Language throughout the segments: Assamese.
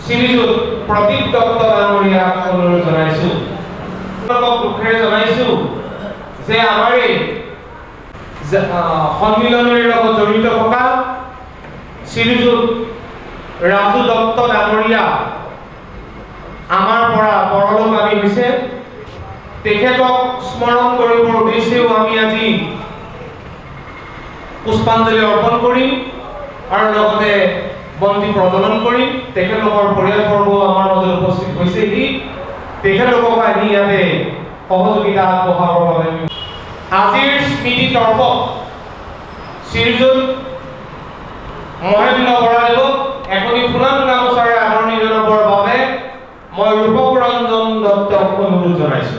সিৰিজত প্ৰদীপ দত্ত ডাঙৰীয়াক অনুৰোধ জনাইছো দুখেৰে জনাইছো যে আমাৰ এই সন্মিলনৰ লগত জড়িত থকা সিৰিজত ৰাজু দত্ত ডাঙৰীয়া আমাৰ পৰা পৰলোকগামী হৈছে তেখেতক স্মৰণ কৰিবৰ উদ্দেশ্যেও আমি আজি পুষ্পাঞ্জলি অৰ্পণ কৰিম আৰু লগতে বন্তি প্ৰজ্বলন কৰিম তেখেতলোকৰ পৰিয়ালবৰ্গ আমাৰ মাজত উপস্থিত হৈছেহি তেখেতলোকক আমি ইয়াতে সহযোগিতা আগবঢ়াবৰ বাবে আজিৰ স্মৃতি তৰ্ক সিৰিজত মহেন্দ্ৰ বৰাদেৱক এখনি ফুলান গামোচাৰে আদৰণি জনাবৰ বাবে মই ৰূপক ৰঞ্জন দত্তক অনুৰোধ জনাইছো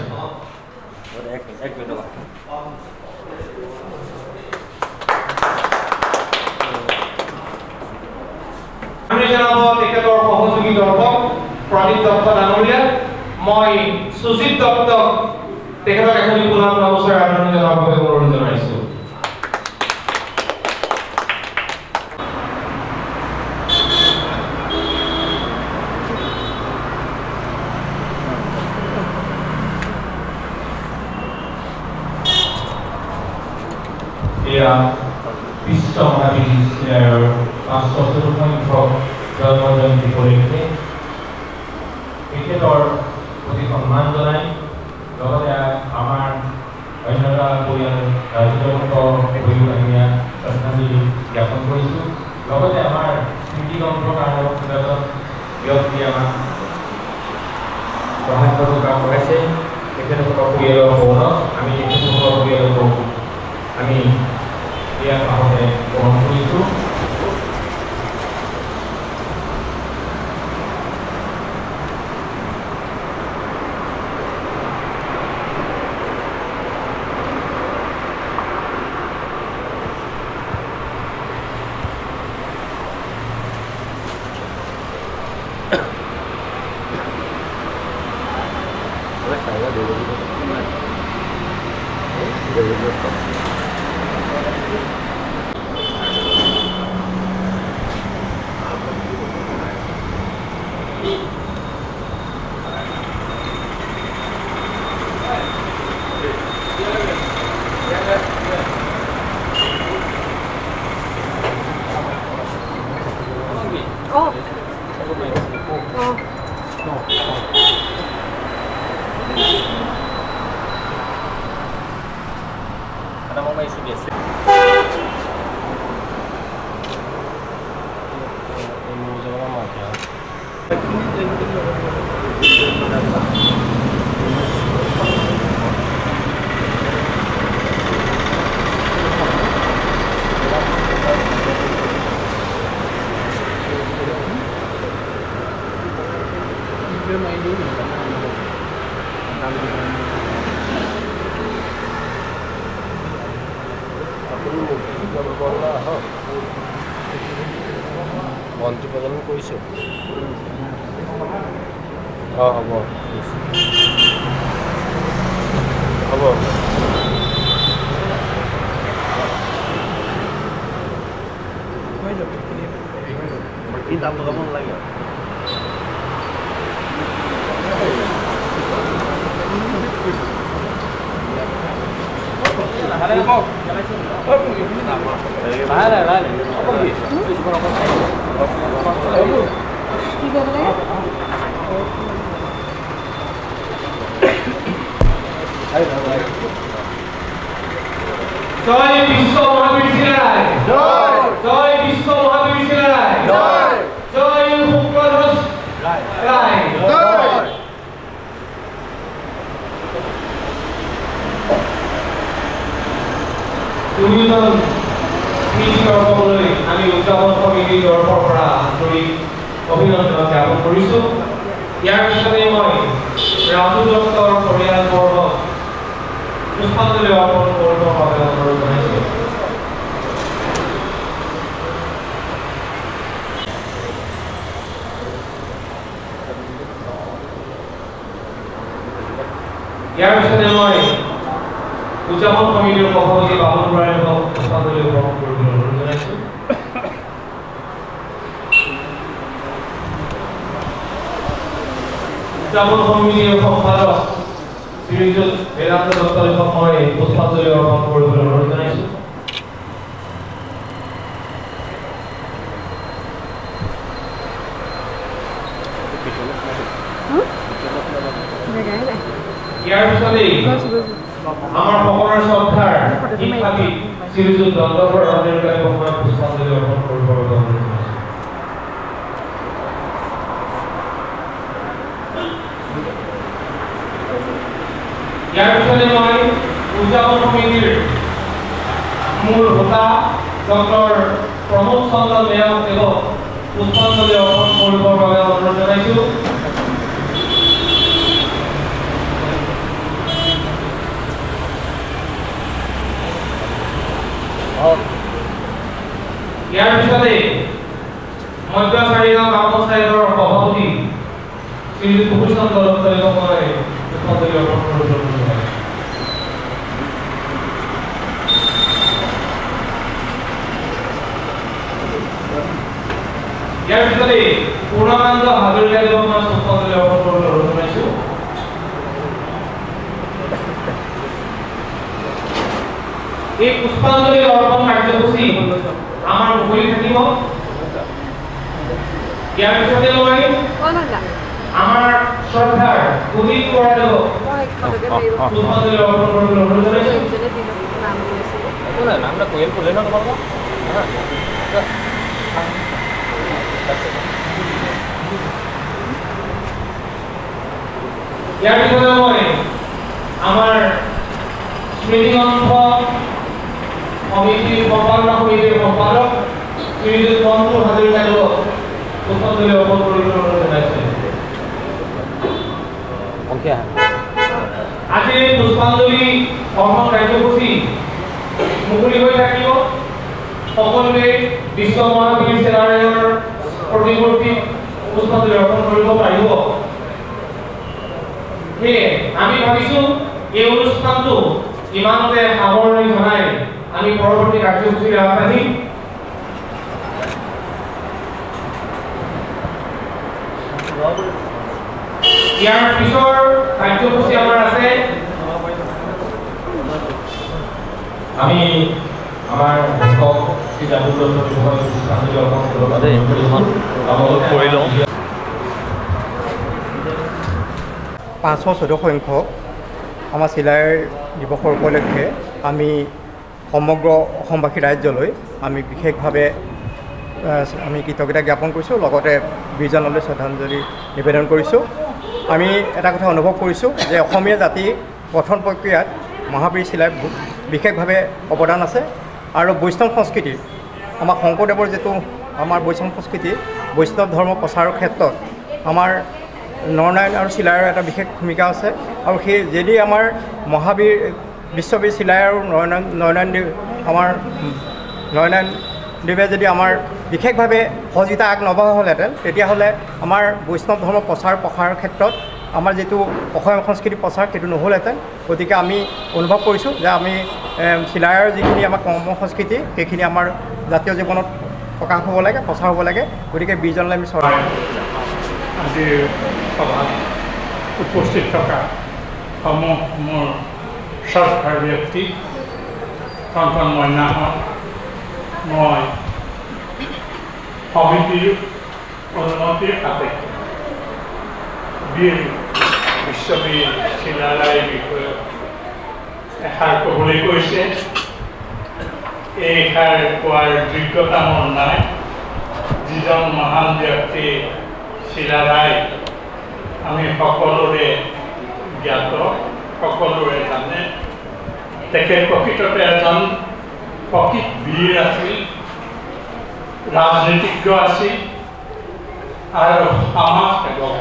আমি জনাব তেখেতৰ সহযোগী দৰ্শক প্ৰদীপ দত্ত ডাঙৰীয়া মই সুজিত দত্তক তেখেতক এখনি ফুলান গামোচাৰে আদৰণি জনাবৰ বাবে অনুৰোধ জনাইছো বিশ্ব মহাবিদ্যালয়ৰ ৫৭তম সংখ্যক জন্মজয়ন্তী উপলক্ষে তেখেতৰ প্ৰতি সন্মান জনাই লগতে আমাৰ অন্যতা পৰিয়াল ৰাজদত্ত আমি শ্ৰদ্ধাঞ্জলি জ্ঞাপন কৰিছোঁ লগতে আমাৰ স্মৃতিগ্ৰন্থৰ কাৰণে ব্যক্তি আমাক সহায় কাম কৰাইছে তেখেতসকলৰ পৰিয়ালৰ গৌৰৱ আমি তেখেতসকলৰ পৰিয়ালক আমি ইয়াৰ আগতে গ্ৰহণ কৰিছোঁ বন্তি প্ৰজ্বলন কৰিছোঁ হ'ব হ'ব কি দাম লগাব নালাগে জয় বিশ্ব মহাবিদ্যালয় জয় জয় বিশ্ব মহাবিদ্যালয় জয় জয় শুক্লধ্বজ রায় জয় দুয়োজন স্মৃতি তৰ্কলৈ আমি উদযাপন সমিতিৰ তৰফৰ পৰা আন্তৰিক অভিনন্দন জ্ঞাপন কৰিছোঁ ইয়াৰ পিছতে মই ৰাজু দত্তৰ পৰিয়ালবৰ্গক পুষ্পাঞ্জলি অৰ্পণ কৰিবৰ বাবে অনুৰোধ জনাইছোঁ ইয়াৰ পিছতে মই উদযাপন কমিটিৰ সভাপতি বাবুল বৰাই উদযাপন সমিতিৰ সম্পাদক শ্ৰীযুত বেদান্ত দত্তই মই পুষ্পাঞ্জলি অৰ্পণ কৰিবলৈ অনুৰোধ জনাইছোঁ। ইয়াৰ পিছতেই আমাৰ সকলোৰে শ্ৰদ্ধাৰ শিক্ষাবিদ শ্ৰীযুত দণ্ডধৰ হাজৰিকাই মই পুষ্পাঞ্জলি অৰ্পণ কৰিবলৈ অনুৰোধ জনাইছোঁ। ইয়াৰ পিছতে মই উদযাপন সমিতিৰ মূল হোতা ডক্টৰ প্ৰমোদ চন্দ্ৰ মেয়ক তেওঁক পুষ্পাঞ্জলি অৰ্পণ কৰিবৰ বাবে অনুৰোধ জনাইছোঁ। ইয়াৰ পিছতে মধ্য চাৰিগাঁও গাঁও পঞ্চায়তৰ সভাপতি শ্ৰীযুত ভূষণচন্দ্ৰ দত্তই মই পুষ্পাঞ্জলি অৰ্পণ কৰিবলৈ অনুৰোধ জনাইছোঁ। ইয়াৰ পিছতে পূৰ্ণকান্ত হাজৰিকাই মই পুষ্পাঞ্জলি অৰ্পণ কৰিবলৈ অনুৰোধ জনাইছোঁ। এই পুষ্পাঞ্জলি অৰ্পণ কাৰ্যসূচী আমাৰ মুকলি থাকিব। ইয়াৰ পিছতে মই আমাৰ শ্ৰদ্ধাৰ উদিত বৰাদেৱক পুষ্পাঞ্জলি অৰ্পণ কৰিবলৈ অনুৰোধ জনাইছোঁ। ইয়াৰ পিছতে মই আমাৰ স্মৃতিগ্ৰন্থ সমিতিৰ সম্পাদক সমিতিৰ সম্পাদক শ্ৰীযুত মন্টু হাজৰিকাক পুষ্পাঞ্জলি অৰ্পণ কৰিবলৈ অনুৰোধ জনাইছোঁ। আজিৰ এই পুষ্পাঞ্জলি অৰ্পণ কাৰ্যসূচী মুকলি হৈ থাকিব। সকলোৱে বিশ্ব মহাবীৰ চেলাৰায়ৰ প্ৰতিমূৰ্তিত পুষ্পাঞ্জলি অৰ্পণ কৰিব পাৰিব। সেয়ে আমি ভাবিছোঁ এই অনুষ্ঠানটো ইমানতে সামৰণি জনাই আমি পৰৱৰ্তী কাৰ্যসূচীৰে আগবাঢ়িম। ইয়াৰ পিছৰ কাৰ্যসূচী আমাৰ আছে। আমি আমাৰ কৰি লওঁ। 514 সংখ্যক আমাৰ চিলাই দিৱসৰ উপলক্ষে আমি সমগ্ৰ অসমবাসী ৰাজ্যলৈ আমি বিশেষভাৱে আমি কৃতজ্ঞতা জ্ঞাপন কৰিছোঁ, লগতে বীৰজনলৈ শ্ৰদ্ধাঞ্জলি নিবেদন কৰিছোঁ। আমি এটা কথা অনুভৱ কৰিছোঁ যে অসমীয়া জাতি গঠন প্ৰক্ৰিয়াত মহাবীৰ চিলাই বিশেষভাৱে অৱদান আছে। আৰু বৈষ্ণৱ সংস্কৃতি আমাৰ শংকৰদেৱৰ যিটো আমাৰ বৈষ্ণৱ সংস্কৃতি বৈষ্ণৱ ধৰ্ম প্ৰচাৰৰ ক্ষেত্ৰত আমাৰ নৰনাৰায়ণ আৰু চিলাইৰ এটা বিশেষ ভূমিকা আছে। আৰু সেই যদি আমাৰ মহাবীৰ বিশ্ববীৰ চিলাই আৰু নৰনাৰায়ণ দেৱে যদি আমাৰ বিশেষভাৱে সহযোগিতা আগ নবঢ়া হ'লহেঁতেন, তেতিয়াহ'লে আমাৰ বৈষ্ণৱ ধৰ্ম প্ৰসাৰৰ ক্ষেত্ৰত আমাৰ যিটো অসমীয়া সংস্কৃতি প্ৰচাৰ সেইটো নহ'লহেঁতেন। গতিকে আমি অনুভৱ কৰিছোঁ যে আমি চিলাইৰ যিখিনি আমাৰ কৰ্ম সংস্কৃতি সেইখিনি আমাৰ জাতীয় জীৱনত প্ৰকাশ হ'ব লাগে, প্ৰচাৰ হ'ব লাগে। গতিকে বীৰজনলৈ আমি চৰকাৰ আজিৰ সভাত উপস্থিত থকা সমূহ মোৰ শ্ৰদ্ধাৰ ব্যক্তি কণ মইনাহঁত, মই সমিতিৰ উন্নতিৰ সাপেক্ষে বীৰ বিশ্ববীৰ চিলাৰায়ৰ বিষয়ে এষাৰ ক'বলৈ কৈছে। এইষাৰ কোৱাৰ যোগ্যতা মোৰ নাই। যিজন মহান ব্যক্তি চিলাৰায় আমি সকলোৰে জ্ঞাত, সকলোৰে জানে। তেখেত প্ৰকৃততে এজন প্ৰকৃত বীৰ আছিল, ৰাজনীতিজ্ঞ আছিল আৰু সমাজ সেৱক।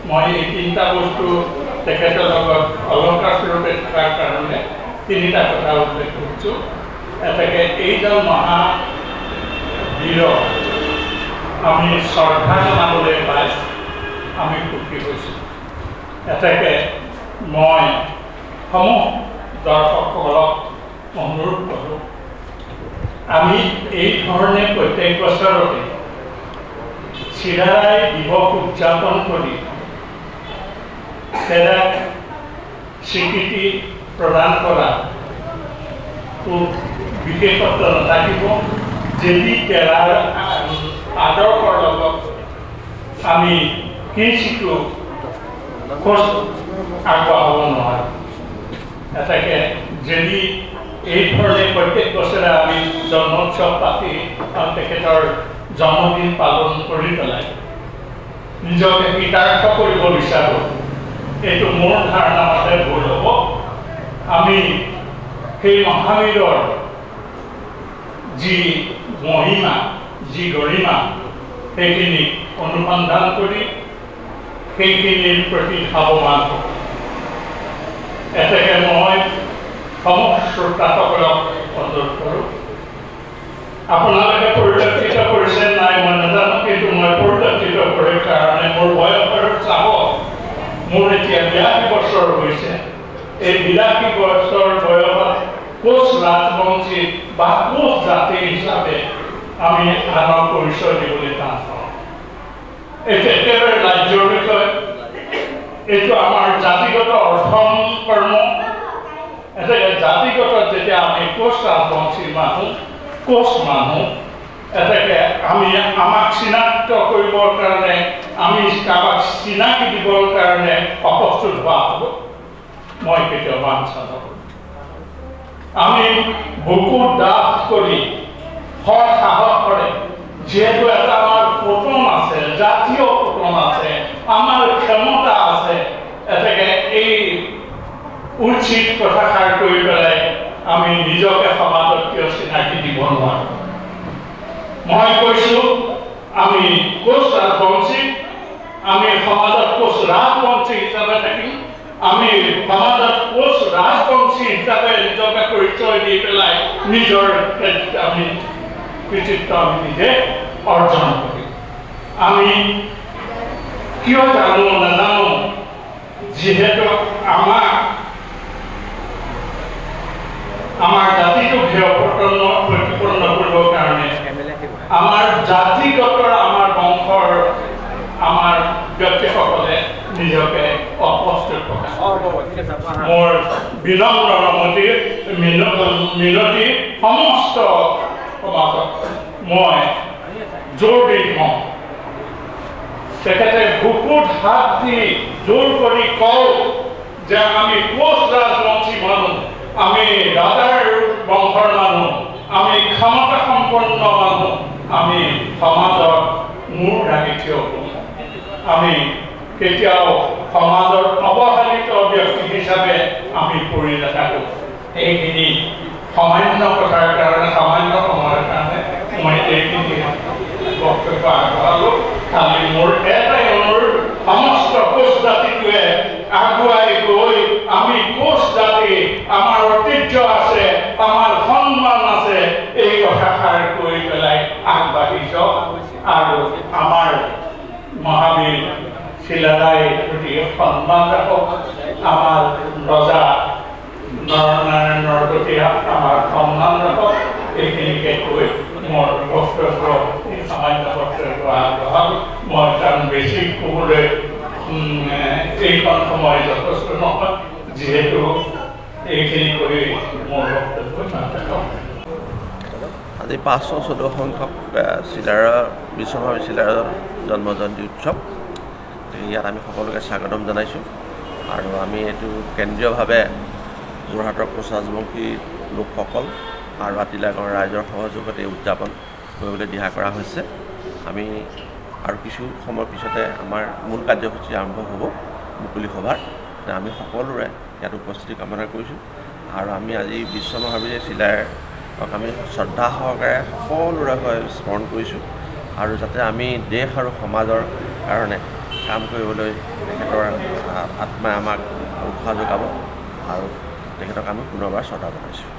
মই এই তিনিটা বস্তু তেখেতৰ লগত অলংকাৰ স্বৰূপে থকাৰ কাৰণে তিনিটা কথা উল্লেখ কৰিছোঁ। এটাকে এইজন মহাবীৰক আমি শ্ৰদ্ধা জনাবলৈ পাই আমি সুখী হৈছোঁ। এটাকে মই সমূহ দৰ্শকসকলক অনুৰোধ কৰোঁ, আমি এই ধৰণে প্ৰত্যেক বছৰতে চিলাৰায় দিৱস উদযাপন কৰি তেৰাক স্বীকৃতি প্ৰদান কৰা বিশেষত্ব নাথাকিব যদি তেৰাৰ আদৰ্শৰ লগত আমি কিঞ্চিতো খোজ আগবঢ়াব নোৱাৰোঁ। এটাকে যদি এই ধৰণে প্ৰত্যেক বছৰে আমি জন্মোৎসৱ পাতি তেখেতৰ জন্মদিন পালন কৰি পেলাই নিজকে কৃতাৰ্থ কৰিব বিচাৰোঁ, এইটো মোৰ ধাৰণা মতে ভুল হ'ব। আমি সেই মহাবীৰৰ যি মহিমা, যি গৰিমা, সেইখিনি অনুসন্ধান কৰি সেইখিনিৰ প্ৰতি ভাৱবান হ'ব। এতেকে মই সমস্ত শ্ৰোতাসকলক অনুৰোধ কৰোঁ, আপোনালোকে পৰিলক্ষিত কৰিছে নাই মই নাজানো, কিন্তু মই পৰিলক্ষিত কৰাৰ কাৰণে মোৰ বয়সৰ চাব মোৰ এতিয়া 82 বছৰ হৈছে। এই 82 বছৰ বয়সত কোচ ৰাজবংশী বা কোচ জাতি হিচাপে আমি আনক পৰিচয় দিবলৈ টান পাওঁ। এইটো একেবাৰে ৰাজ্যৰ বিষয়, এইটো আমাৰ জাতিগত অৰ্থম কৰ্ম। এতেকে জাতিগত যেতিয়া আমি কোচ ৰাজবংশী মানুহ, কোচ মানুহ, এতেকে আমি আমাক চিনাক্ত কৰিবৰ কাৰণে, আমি কাৰোবাক চিনাকি দিবৰ কাৰণে অপ্ৰস্তুত হোৱা হ'ব মই কেতিয়াও বাঞ্ছা নকৰোঁ। আমি বুকু ডাঠ কৰি সৎ সাহস কৰে, যিহেতু এটা আমাৰ পতন আছে, জাতীয় পতন আছে, আমাৰ ক্ষমতা আছে, এতেকে এই উচিত কথাষাৰ কৰি পেলাই আমি নিজকে সমাজত কিয় চিনাকি দিব নোৱাৰোঁ। মই কৈছোঁ আমি কোচ ৰাজবংশী, আমি সমাজত কোচ ৰাজবংশী হিচাপে থাকিম। আমি সমাজত কোচ ৰাজবংশী হিচাপে নিজকে পৰিচয় দি পেলাই নিজৰ আমি কৃতিত্ব আমি নিজে অৰ্জন কৰিম। আমি কিয় জানো নাজানো, যিহেতু আমাৰ জাতিটোক প্ৰতিপন্ন কৰিবৰ কাৰণে আমাৰ জাতিগত আমাৰ বংশৰ আমাৰ ব্যক্তিসকলে নিজকে অপ্ৰস্তুত প্ৰকাশ কৰে। মোৰ বিনম্ৰ মিনতি সমস্ত সমাজক মই জোৰ দি কওঁ, তেখেতে বুকুত হাত দি জোৰ কৰি কওঁ যে আমি কোচ ৰাজবংশী মানুহ, আমি ৰাজাৰ বংশৰ মানুহ, আমি ক্ষমতা সম্পন্ন মানুহ, আমি সমাজৰ মূৰ দাঙি থিয় হওঁ। আমি কেতিয়াও সমাজৰ অৱহেলিত ব্যক্তি হিচাপে আমি পৰি নাথাকোঁ। এইখিনি সামান্য কথাৰ কাৰণে, সামান্য সময়ৰ কাৰণে মই এইখিনি বক্তব্য আগবঢ়ালোঁ। খালি মোৰ এটাই অনুৰোধ, সমস্ত কোচ জাতিটোৱে আগুৱাই গৈ আমি কোচ জাতি, আমাৰ ঐতিহ্য আছে, আমাৰ সন্মান আছে, এই কথাষাৰ কৈ পেলাই আগবাঢ়ি যাওক আৰু আমাৰ মহাবীৰ শিলাদাইৰ প্ৰতি সন্মান ৰাখক, আমাৰ ৰজা নৰনাৰায়ণৰ প্ৰতি আমাৰ সন্মান ৰাখক। এইখিনিকে কৈ মোৰ বক্তব্য, এই সামান্য বক্তব্য আগবঢ়ালোঁ। মই কাৰণ বেছি ক'বলৈ এইখন সময় যথেষ্ট নহয়, যিহেতু এইখিনি কৰি মোৰ বক্তব্য নাথাকক। আজি 514 সংখ্যক চিলাৰৰ বিশ্বমহাবীৰ চিলাৰৰ জন্মজয়ন্তী উৎসৱ। ইয়াত আমি সকলোকে স্বাগতম জনাইছোঁ আৰু আমি এইটো কেন্দ্ৰীয়ভাৱে যোৰহাটৰ কোচ ৰাজবংশী লোকসকল আৰু আতিলা গাঁৱৰ ৰাইজৰ সহযোগতে উদযাপন কৰিবলৈ দিহা কৰা হৈছে। আমি আৰু কিছু সময়ৰ পিছতে আমাৰ মূল কাৰ্যসূচী আৰম্ভ হ'ব মুকলি সভাৰ। আমি সকলোৰে ইয়াত উপস্থিতি কামনা কৰিছোঁ আৰু আমি আজি বিশ্বমহাবীৰ চিলাৰক আমি শ্ৰদ্ধা সহকাৰে সকলোৰে হৈ স্মৰণ কৰিছোঁ আৰু যাতে আমি দেশ আৰু সমাজৰ কাৰণে কাম কৰিবলৈ তেখেতৰ আত্মাই আমাক উৎসাহ যোগাব আৰু তেখেতক আমি পুনৰবাৰ শ্ৰদ্ধা জনাইছোঁ।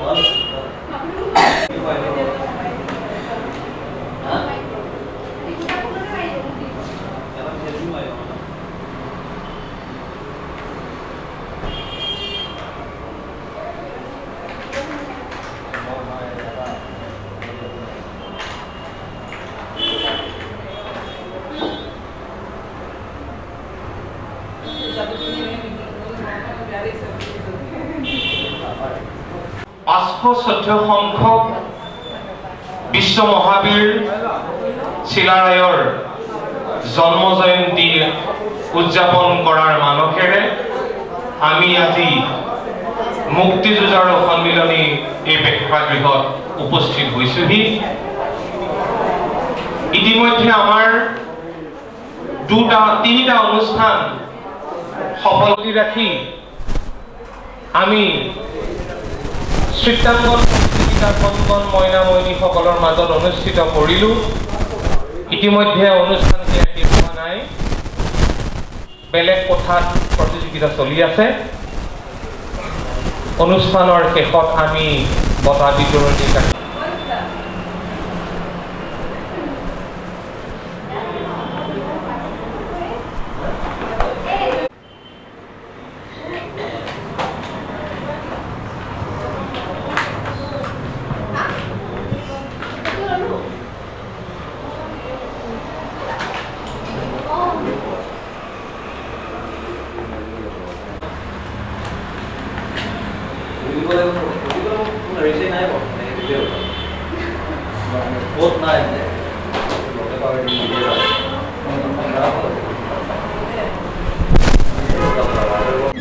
Well, 514 সংখ্যক বিশ্ব মহাবীৰ চিলাৰায়ৰ জন্ম জয়ন্তী উদযাপন কৰাৰ মানসেৰে আমি আজি মুক্তিযুঁজাৰু সন্মিলনী এই প্ৰেক্ষাগৃহত উপস্থিত হৈছোহি। ইতিমধ্যে আমাৰ তিনিটা অনুষ্ঠান সফলতি ৰাখি আমি চিত্ৰাঙ্কন প্ৰতিযোগিতা কণ মইনা মইনীসকলৰ মাজত অনুষ্ঠিত কৰিলোঁ। ইতিমধ্যে অনুষ্ঠান শেষ হোৱা নাই, বেলেগ কোঠাত প্ৰতিযোগিতা চলি আছে। অনুষ্ঠানৰ শেষত আমি বঁটা বিতৰণী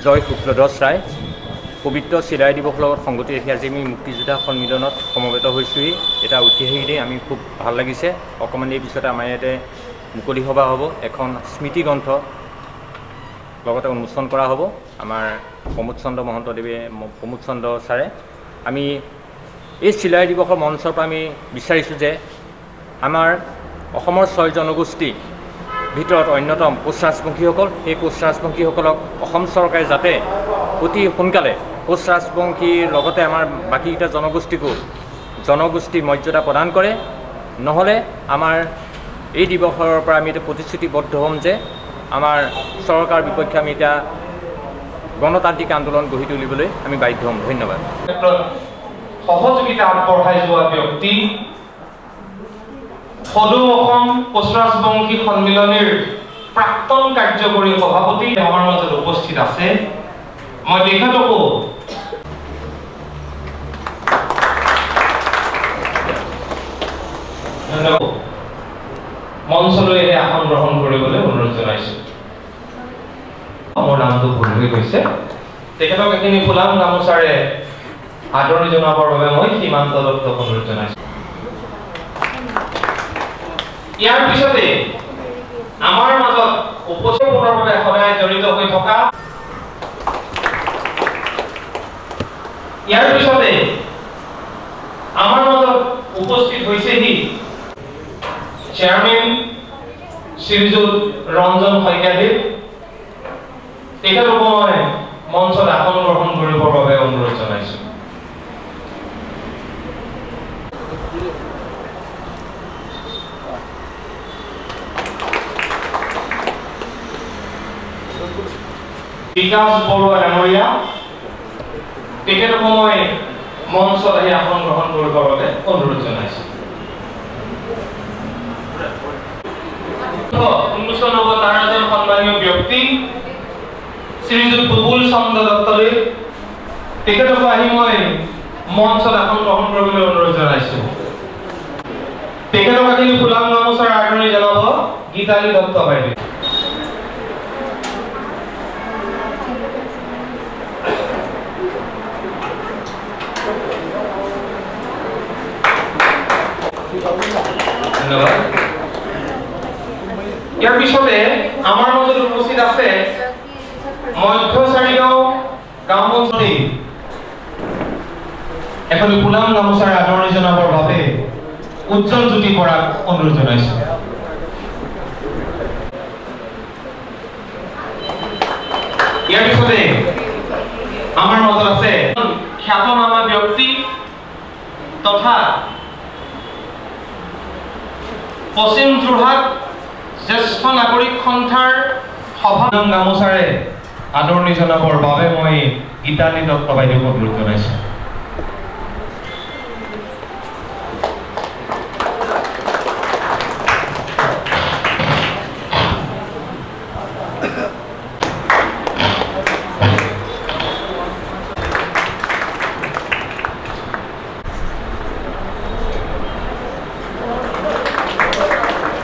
জয় শুক্লদাস ৰায়। পবিত্ৰ চিলাই দিৱসৰ লগত সংগতি ৰাখি আজি আমি মুক্তিযোদ্ধা সন্মিলনত সমবেত হৈছোঁহি। এটা ঐতিহাসিক দিন, আমি খুব ভাল লাগিছে। অকণমান দেৰি পিছতে আমাৰ ইয়াতে মুকলি সভা হ'ব, এখন স্মৃতি গ্ৰন্থ লগতে উন্মোচন কৰা হ'ব আমাৰ প্ৰমোদ চন্দ্ৰ মহন্তদেৱে, প্ৰমোদ চন্দ্ৰ ছাৰে। আমি এই চিলাই দিৱসৰ মঞ্চৰ পৰা আমি বিচাৰিছোঁ যে আমাৰ অসমৰ 6 জনগোষ্ঠী ভিতৰত অন্যতম কোচ ৰাজবংশীসকল, সেই কোচ ৰাজবংশীসকলক অসম চৰকাৰে যাতে অতি সোনকালে কোচ ৰাজবংশীৰ লগতে আমাৰ বাকীকেইটা জনগোষ্ঠীকো জনগোষ্ঠী মৰ্যাদা প্ৰদান কৰে। নহ'লে আমাৰ এই দিৱসৰ পৰা আমি এতিয়া প্ৰতিশ্ৰুতিবদ্ধ হ'ম যে আমাৰ চৰকাৰ বিপক্ষে আমি এতিয়া গণতান্ত্ৰিক আন্দোলন গঢ়ি তুলিবলৈ আমি বাধ্য হ'ম। ধন্যবাদ। সহযোগিতা আগবঢ়াই যোৱা ব্যক্তি সদৌ অসম কোচ ৰাজবংশী সন্মিলনীৰ প্ৰাক্তন কাৰ্যকৰী সভাপতি আমাৰ মাজত উপস্থিত আছে। মই তেখেতকো মঞ্চলৈ আসন গ্ৰহণ কৰিবলৈ অনুৰোধ জনাইছোঁ। মোৰ নামটো ভুল হৈ গৈছে। তেখেতক এইখিনি ফুলাম গামোচাৰে আদৰণি জনাবৰ বাবে মই সীমান্ত দত্তক অনুৰোধ জনাইছোঁ। ইয়াৰ পিছতে আমাৰ মাজত উপস্থিতৰ বাবে সদায় জড়িত হৈ থকা ইয়াৰ পিছতে আমাৰ মাজত উপস্থিত হৈছেহি চেয়াৰমেন শ্ৰীযুত ৰঞ্জন শইকীয়াদেৱ। তেখেতকো মই মঞ্চত আসন গ্ৰহণ কৰিবৰ বাবে অনুৰোধ জনাইছোঁ। বিকাশ বৰুৱা ডাঙৰীয়া, তেখেতকো মই মঞ্চত আহি আসন গ্ৰহণ কৰিবৰ বাবে অনুৰোধ জনাইছোঁ। উন্মোচন হ'ব তাৰ এজন সন্মানীয় ব্যক্তি শ্ৰীযুত বুবুল চন্দ্ৰ দত্তদেৱ। তেখেতকো আহি মই মঞ্চত আসন গ্ৰহণ কৰিবলৈ অনুৰোধ জনাইছোঁ। তেখেতক আহি ফুলাম গামোচাৰ আদৰণি জনাব গীতালী দত্ত বাইদেউ। ধন্যবাদ। ইয়াৰ পিছতে আমাৰ মাজত উপস্থিত আছে মধ্য চাৰিগাঁও গাঁও পঞ্চায়তে এখন ফুলাম গামোচাৰ আদৰণি জনাবৰ বাবে উজ্জ্বল জ্যোতি বৰাক অনুৰোধ জনাইছোঁ। ইয়াৰ পিছতে আমাৰ মাজত আছে খ্যাতনামা ব্যক্তি তথা পশ্চিম যোৰহাট জ্যেষ্ঠ নাগৰিক সন্থাৰ সভা গামোচাৰে আদৰণি জনাবৰ বাবে মই গীতালী দত্ত বাইদেউক অনুৰোধ জনাইছোঁ।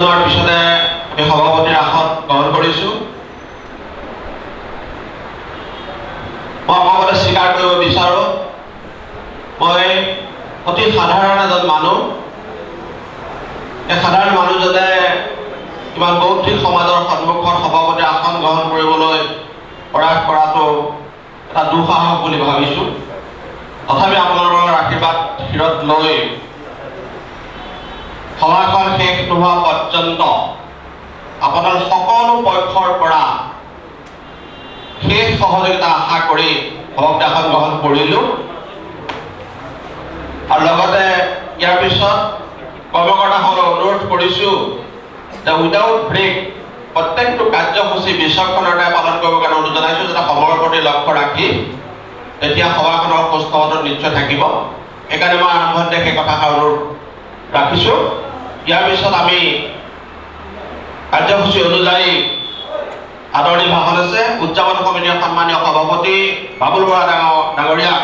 পিছতে আমি সভাপতিৰ আসন গ্ৰহণ কৰিছোঁ। মই অকলে স্বীকাৰ কৰিব বিচাৰোঁ, মই অতি সাধাৰণ এজন মানুহ। এই সাধাৰণ মানুহজনে ইমান বৌদ্ধিক সমাজৰ সন্মুখত সভাপতিৰ আসন গ্ৰহণ কৰিবলৈ প্ৰয়াস কৰাটো এটা দুঃসাহস বুলি ভাবিছোঁ। তথাপি আপোনালোকৰ আশীৰ্বাদ শিৰত লৈ সভাখন শেষ নোহোৱা পৰ্যন্ত আপোনাৰ সকলো পক্ষৰ পৰা শেষ সহযোগিতা আশা কৰি সভাপতি আসন গ্ৰহণ কৰিলোঁ। আৰু লগতে ইয়াৰ পিছত কৰ্মকৰ্তাসকলক অনুৰোধ কৰিছোঁ যে উইদাউট ব্ৰেক প্ৰত্যেকটো কাৰ্যসূচী বিচক্ষণতাৰে পালন কৰিবৰ কাৰণে অনুৰোধ জনাইছোঁ, যাতে সময়ৰ প্ৰতি লক্ষ্য ৰাখি তেতিয়া সভাখনৰ সুস্থ নিশ্চয় থাকিব। সেইকাৰণে মই আৰম্ভণিতে সেই কথাষাৰ অনুৰোধ ৰাখিছোঁ। ইয়াৰ পিছত আমি কাৰ্যসূচী অনুযায়ী আদৰণি ভাষণ আছে। উদযাপন সমিতিৰ সন্মানীয় সভাপতি বাবুল বৰা ডাঙৰীয়াক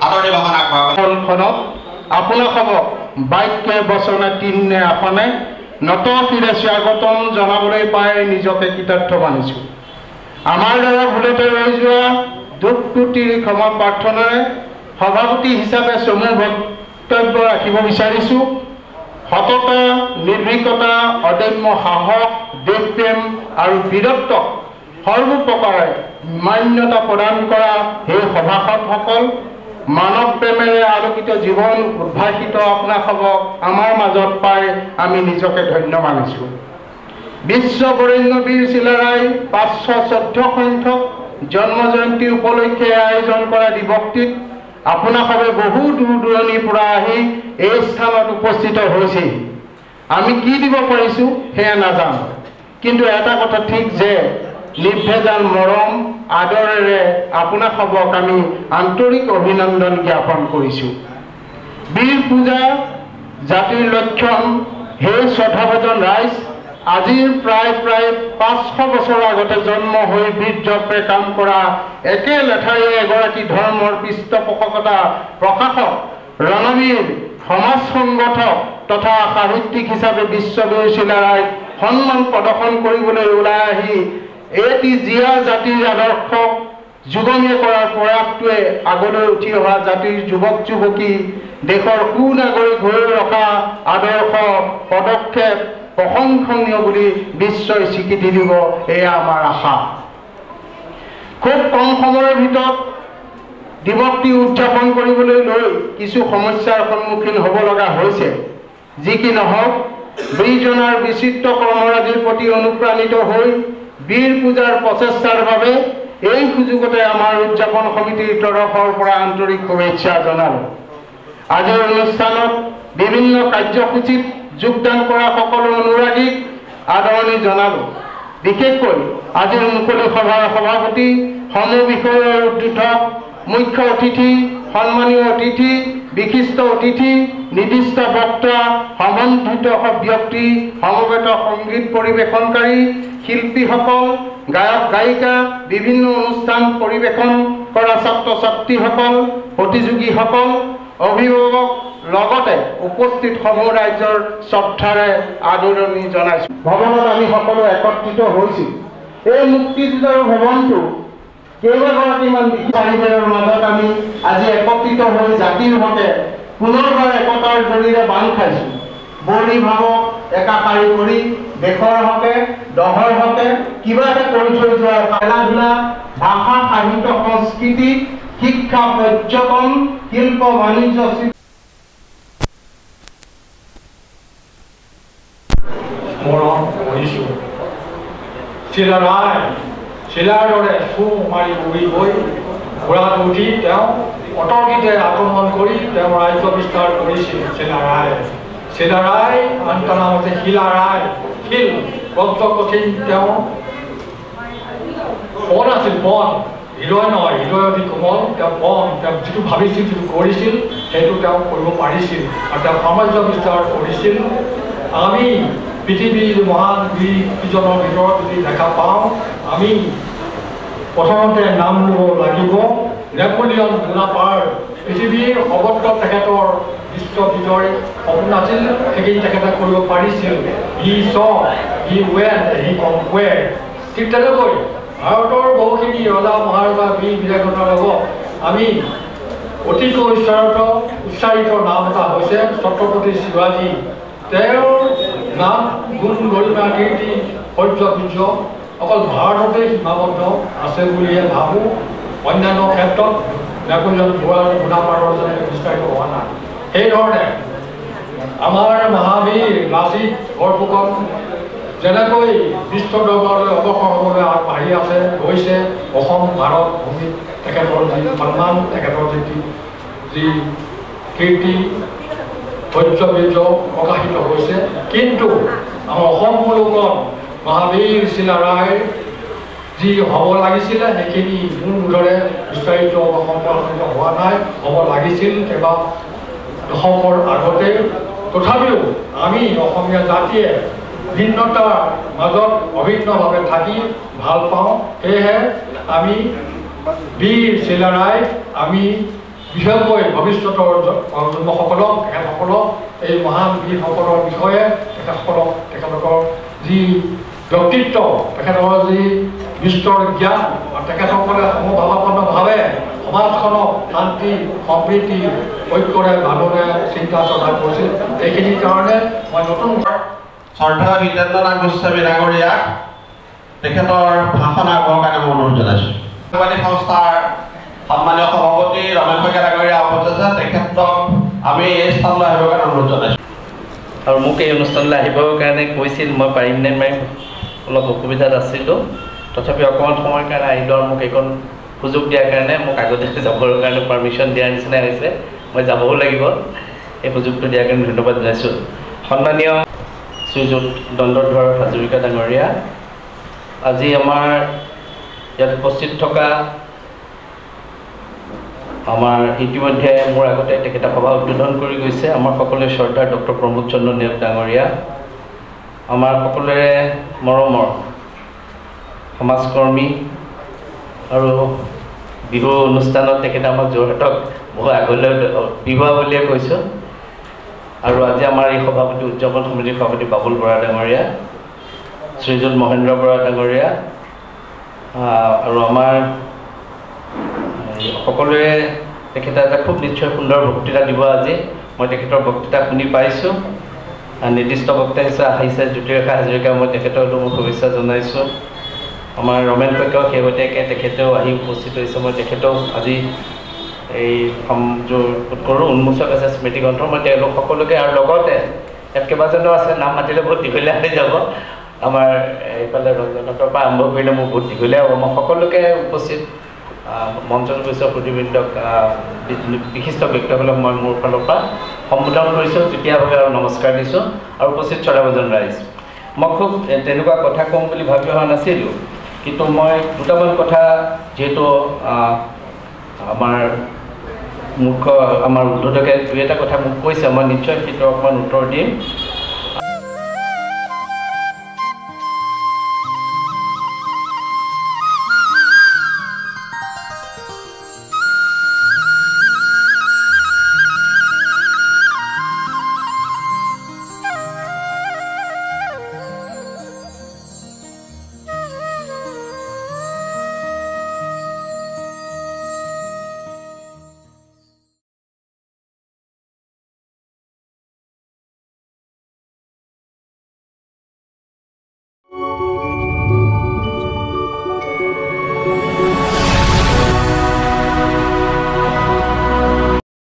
আদৰণি ভাষণ আগবঢ়াব। আপোনালোকক বাক্যে বচনে তিনে আসনে নত শিৰে স্বাগতম জনাবলৈ পাই নিজকে কৃতাৰ্থ মানিছোঁ। আমাৰ দ্বাৰা ভুলতে ৰৈ যোৱা দুখ ত্ৰুটিৰ ক্ষমা প্ৰাৰ্থনাৰে সভাপতি হিচাপে চমু বক্তব্য ৰাখিব বিচাৰিছোঁ। সততা, নিৰ্ভীকতা, অদম্য সাহস, দেশপ্ৰেম আৰু বীৰত্বক সৰ্বপ্ৰকাৰে মান্যতা প্ৰদান কৰা সেই সভাসদসকল, মানৱ প্ৰেমেৰে আলোকিত জীৱন উদ্ভাসিত আপোনাসৱক আমাৰ মাজত পাই আমি নিজকে ধন্য মানিছোঁ। বিশ্ব বৰেণ্য বীৰ চিলাৰায় 514 সংখ্যক জন্ম জয়ন্তী উপলক্ষে আয়োজন কৰা দিৱসটিত আপোনাসৱে বহু দূৰ দূৰণিৰ পৰা আহি এই স্থানত উপস্থিত হৈছে। আমি কি দিব পাৰিছোঁ সেয়া নাজানো, কিন্তু এটা কথা ঠিক যে নিৰ্ভেজাল মৰম আদৰেৰে আপোনাসৱক আমি আন্তৰিক অভিনন্দন জ্ঞাপন কৰিছোঁ। বীৰ পূজা জাতিৰ লক্ষণ। সেই শ্ৰদ্ধাভাজন ৰাইজ, আজিৰ প্ৰায় 500 বছৰ আগতে জন্ম হৈ বীৰ্যপে কাম কৰা একে লেঠাৰে এগৰাকী ধৰ্মৰ পৃষ্ঠপোষকতা প্ৰশাসক, ৰণবীৰ, সমাজ সংগঠক তথা সাহিত্যিক হিচাপে বিশ্ববীৰ চিলাৰায়ক সন্মান প্ৰদৰ্শন কৰিবলৈ ওলাই আহি এটি জীয়া জাতিৰ আদৰ্শক যুগমীয়া কৰাৰ প্ৰয়াসটোৱে আগলৈ উঠি অহা জাতিৰ যুৱক যুৱতী দেশৰ সুনাগৰিক হৈ ৰখা আদৰ্শ পদক্ষেপ প্ৰশংসনীয় বুলি বিশ্বই স্বীকৃতি দিব, এয়া আমাৰ আশা। খুব কম সময়ৰ ভিতৰত দিৱসটি উদযাপন কৰিবলৈ লৈ কিছু সমস্যাৰ সন্মুখীন হ'ব লগা হৈছে। যি কি নহওক, বীৰজনাৰ বিচিত্ৰ কৰ্মৰাজিৰ প্ৰতি অনুপ্ৰাণিত হৈ বীৰ পূজাৰ প্ৰচেষ্টাৰ বাবে এই সুযোগতে আমাৰ উদযাপন সমিতিৰ তৰফৰ পৰা আন্তৰিক শুভেচ্ছা জনালোঁ। আজিৰ অনুষ্ঠানত বিভিন্ন কাৰ্যসূচীত যোগদান কৰা সকলো অনুৰাগীক আদৰণি জনালোঁ। বিশেষকৈ আজিৰ মুকলি সভাৰ সভাপতি, সমূহ বিষয়ৰ উদ্বোধক, মুখ্য অতিথি, সন্মানীয় অতিথি, বিশিষ্ট অতিথি, নিৰ্দিষ্ট বক্তা, সমন্বিত ব্যক্তি, সমবেত সংগীত পৰিৱেশনকাৰী, শিল্পীসকল, গায়ক গায়িকা, বিভিন্ন অনুষ্ঠান পৰিৱেশন কৰা ছাত্ৰ ছাত্ৰীসকল, প্ৰতিযোগীসকল, অভিভাৱক, লগতে উপস্থিত সমূহ ৰাইজৰ শ্ৰদ্ধাৰে আদৰণি জনাইছোঁ। ভৱনত আমি সকলো একত্ৰিত হৈছোঁ। এই মুক্তিযুঁজৰ ভৱনটো কেইবাগৰাকীমান চাৰিবেৰৰ মাজত আমি আজি একত্ৰিত হৈ জাতিৰ হকে পুনৰবাৰ একতাৰ জৰিয়তে বান্ধ খাইছোঁ। বৰ্ণী ভাৱক একাকাৰী কৰি দেশৰ হকে, দহৰ হকে কিবা এটা কৰি থৈ যোৱা খেলা ধূলা, ভাষা, সাহিত্য, সংস্কৃতি, শিক্ষা, পৰ্যটন, শিল্প, বাণিজ্য মৰম কৰিছোঁ। চিলাৰ দৰে চু মাৰি উৰি গৈ ঘোঁৰাত উঠি তেওঁ অতৰ্কিতে আক্ৰমণ কৰি তেওঁ ৰাজ্য বিস্তাৰ কৰিছিল। চিলাৰায় আন এটা নাম আছে শিলাৰায়। শিল বদ্ধ কঠিন তেওঁ বন আছিল, বন, হৃদয় নহয়, হৃদয় অতি কোমল। তেওঁ বন, তেওঁ যিটো ভাবিছিল, যিটো কৰিছিল সেইটো তেওঁ কৰিব পাৰিছিল আৰু তেওঁ সাম্ৰাজ্য বিস্তাৰ কৰিছিল। আমি পৃথিৱীৰ মহান বীৰজনৰ ভিতৰত যদি দেখা পাওঁ, আমি প্ৰথমতে নাম ল'ব লাগিব নেপোলিয়ন বোনাপাৰ্ট। পৃথিৱীৰ সৰ্বত্ৰ তেখেতৰ বিশ্ববিজয় সপোন আছিল সেইখিনি তেখেতে কৰিব পাৰিছিল হি চ হি ৱেন হি কনকুৱেৰ ঠিক তেনেকৈ ভাৰতৰ বহুখিনি ৰজা মহাৰজা বীৰ বীৰাংগনাৰ লগত আমি অতিকৈ উচ্চাৰিত নাম এটা হৈছে ছত্ৰপতি শিৱাজী তেওঁৰ নাম গুণ গৰিমা কীৰ্তি শৌৰ্য বীৰ্য অকল ভাৰততে সীমাবদ্ধ আছে বুলিহে ভাবোঁ অন্যান্য ক্ষেত্ৰত নেপোলিয়ন বোনাপাৰ্টৰ যেনেকৈ বিস্তাৰিত হোৱা নাই সেইধৰণে আমাৰ মহাবীৰ লাচিত বৰফুকন যেনেকৈ বিশ্ব দৰবাৰলৈ অৱসৰ হ'বলৈ আগবাঢ়ি আছে গৈছে অসম ভাৰত ভূমিত তেখেতৰ যি সন্মান তেখেতৰ যি কীৰ্তি শৌৰ্য বীৰ্য প্ৰকাশিত হৈছে কিন্তু আমাৰ অসম মুলুকত মহাবীৰ চিলাৰায়ৰ যি হ'ব লাগিছিলে সেইখিনি মূলবোধেৰে বিস্তাৰিত বা সম্প্ৰসাৰিত হোৱা নাই হ'ব লাগিছিল কেইবা দশকৰ আগতে তথাপিও আমি অসমীয়া জাতিয়ে ভিন্নতাৰ মাজত অভিন্নভাৱে থাকি ভাল পাওঁ সেয়েহে আমি বীৰ চিলাৰায় আমি বিশেষকৈ ভৱিষ্যতৰ প্ৰজন্মসকলক তেখেতসকলক এই মহান বীৰসকলৰ বিষয়ে তেখেতলোকৰ যি ব্যক্তিত্ব তেখেতৰ যি বিস্তৰ জ্ঞান আৰু তেখেতসকলে সমভাৱাপন্নভাৱে সমাজখনক শান্তি সম্প্ৰীতি ঐক্যৰে বান্ধোনে চিন্তা চৰ্চা কৰিছিল এইখিনিৰ কাৰণে মই নতুন শ্ৰদ্ধা বিদ্যানন্দ গোস্বামী ডাঙৰীয়াক তেখেতৰ ভাষণ আগবঢ়োৱাৰ কাৰণে মই অনুৰোধ জনাইছোঁ সাংবাদিক সংস্থাৰ সন্মানীয় সভাপতি ৰমেশ শইকীয়া ডাঙৰীয়া উপস্থিত আছে তেখেতক আমি এই স্থানলৈ আহিবৰ কাৰণে অনুৰোধ জনাইছোঁ আৰু মোক এই অনুষ্ঠানলৈ আহিবৰ কাৰণে কৈছিল মই পাৰিম নে নোৱাৰিম অলপ অসুবিধাত আছিলোঁ তথাপি অকণমান সময়ৰ কাৰণে আহিলোঁ আৰু মোক এইকণ সুযোগ দিয়াৰ কাৰণে মোক আগতীয়াকৈ যাবৰ কাৰণে পাৰ্মিশ্যন দিয়াৰ নিচিনাই হৈছে মই যাবও লাগিব এই সুযোগটো দিয়াৰ কাৰণে ধন্যবাদ জনাইছোঁ সন্মানীয় শ্ৰীযুত দণ্ডধৰ হাজৰিকা ডাঙৰীয়া আজি আমাৰ ইয়াত উপস্থিত থকা আমাৰ ইতিমধ্যে মোৰ আগতে তেখেতে সভা উদ্বোধন কৰি গৈছে আমাৰ সকলোৰে শ্ৰদ্ধাৰ ডক্টৰ প্ৰমোদ চন্দ্ৰ নেওগ ডাঙৰীয়া আমাৰ সকলোৰে মৰমৰ সমাজকৰ্মী আৰু বিহু অনুষ্ঠানত তেখেতে আমাক যোৰহাটক বহু আগলৈ বিহুৱা বুলিয়ে কৈছোঁ আৰু আজি আমাৰ এই সভাপতি উদযাপন সমিতিৰ সভাপতি বাবুল বৰা ডাঙৰীয়া শ্ৰীযুত মহেন্দ্ৰ বৰা ডাঙৰীয়া আৰু আমাৰ সকলোৱে তেখেতে এটা খুব নিশ্চয় সুন্দৰ বক্তৃতা দিব আজি মই তেখেতৰ বক্তৃতা শুনি পাইছোঁ নিৰ্দিষ্ট বক্তা হিচাপে আহিছে জ্যোতিৰেখা হাজৰিকা মই তেখেতকো মোৰ শুভেচ্ছা জনাইছোঁ আমাৰ ৰমেন শইকীয়াও শেহতীয়াকৈ তেখেতেও আহি উপস্থিত হৈছে মই তেখেতক আজি এই কৰোঁ উন্মোচক আছে স্মৃতি গ্ৰন্থ মই তেওঁলোক সকলোকে আৰু লগতে ইয়াত কেইবাজনো আছে নাম মাতিলে বহুত দীঘলীয়া হৈ যাব আমাৰ এইফালে ৰঞ্জনহঁতৰ পৰা আৰম্ভ কৰিলে মোৰ বহুত দীঘলীয়া হ'ব মই সকলোকে উপস্থিত মঞ্চত গৈছে সুধীবৃন্দক বিশিষ্ট ব্যক্তিসকলক মই মোৰ ফালৰ পৰা সম্বোধন কৰিছোঁ যুটীয়াভাৱে আৰু নমস্কাৰ দিছোঁ আৰু উপস্থিত শ্ৰদ্ধাভাজন ৰাইজ মই খুব তেনেকুৱা কথা ক'ম বুলি ভাবি অহা নাছিলোঁ কিন্তু মই দুটামান কথা যিহেতু আমাৰ মুখ্য আমাৰ উদ্ধোধকে দুই এটা কথা মোক কৈছে মই নিশ্চয় সেইটো অকণমান উত্তৰ দিম